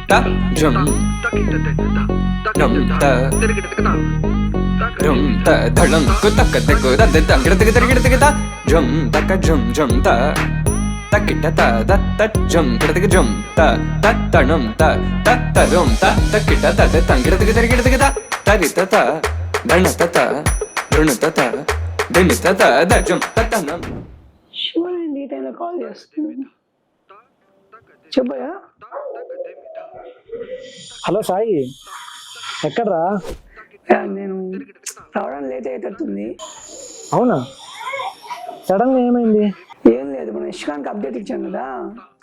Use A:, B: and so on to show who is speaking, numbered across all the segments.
A: ta jum dum ta jum ta dhalam ku tak tak da da da gida da jum tak jum ta takita ta da ta jum gida jum ta tanum ta rum ta takita ta da gida da tarita ta dhanata ta runata ta dimita ta da jum tanum
B: Sivan ఈ టైంలో call చేస్తుంది. చెప్పయా.
C: Hello Sai, ఎక్కడ్రా?
B: నేను రావడానికి late అయ్యేటట్టుంది.
C: అవునా, సడన్గా ఏమైంది?
B: ఏం లేదు, మన ఇష్కాన్కి అప్డేట్ ఇచ్చాను కదా,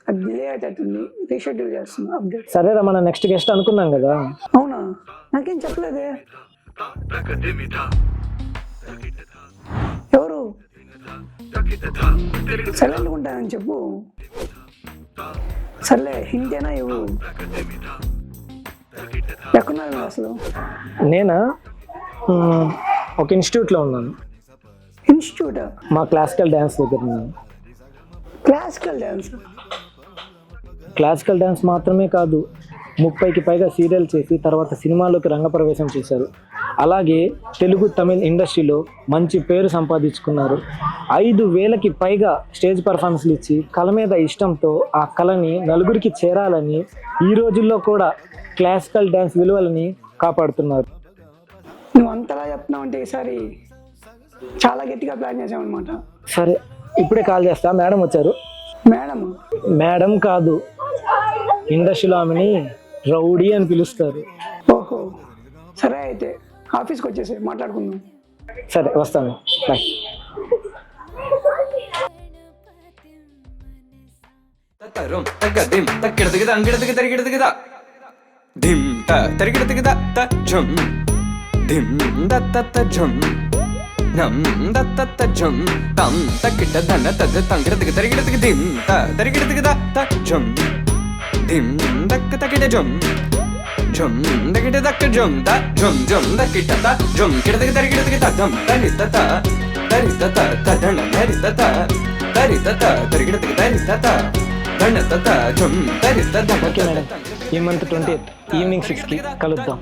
B: అది డిలే అయ్యేటట్టుంది, రీషెడ్యూల్ చేస్తున్నా అప్డేట్.
C: సరేరా, మన నెక్స్ట్ గెస్ట్ అనుకున్నాం కదా.
B: అవునా, నాకేం చెప్పలేదే. ఎవరు? సైలెంట్గా ఉంటానని చెప్పు. సర్లే, హింటేనా ఇవ్వు. ఎక్కడున్నారు మీరు అసలు?
C: నేనా, ఒక ఇన్స్టిట్యూట్లో ఉన్నాను.
B: ఇన్స్టిట్యూటా?
C: మా క్లాసికల్ డ్యాన్స్ దగ్గర ఉన్నాను.
B: Classical dance?
C: క్లాసికల్ డ్యాన్స్ మాత్రమే కాదు, 30కి పైగా సీరియల్ చేసి తర్వాత సినిమాలోకి రంగప్రవేశం చేశారు. అలాగే తెలుగు తమిళ్ ఇండస్ట్రీలో మంచి పేరు సంపాదించుకున్నారు. 5,000కి పైగా స్టేజ్ పర్ఫార్మెన్స్లు ఇచ్చి కళ మీద ఇష్టంతో ఆ కళని నలుగురికి చేరాలని ఈ రోజుల్లో కూడా క్లాసికల్ డ్యాన్స్ విలువలని కాపాడుతున్నారు.
B: నువ్వు అంతలా చెప్తున్నావు అంటే ఈసారి చాలా గట్టిగా ప్లాన్ చేసామన్నమాట.
C: సరే, ఇప్పుడే కాల్ చేస్తా. మేడం వచ్చారు.
B: మేడం?
C: మేడం కాదు, ఇండస్ట్రీలో ఆమెని రౌడీ అని పిలుస్తారు.
B: ఓహో, సరే అయితే ఆఫీస్కి వచ్చేసి మాట్లాడుకుందాం.
C: సరే, వస్తాను. Bye.
A: tatarum tagadim takirdigida angirdigida dim ta tarigida ta jum dim da ta jum nam da ta jum tam takita dana ta tangirdigida dim ta tarigida ta jum dim dak takita jum jum dakita dak jum ta jum dakita ta jum kirdigida dum tarita ta dana tarita ta tarigida ta
C: okay madam, ఈ month 20th evening 6కి కలుద్దాం.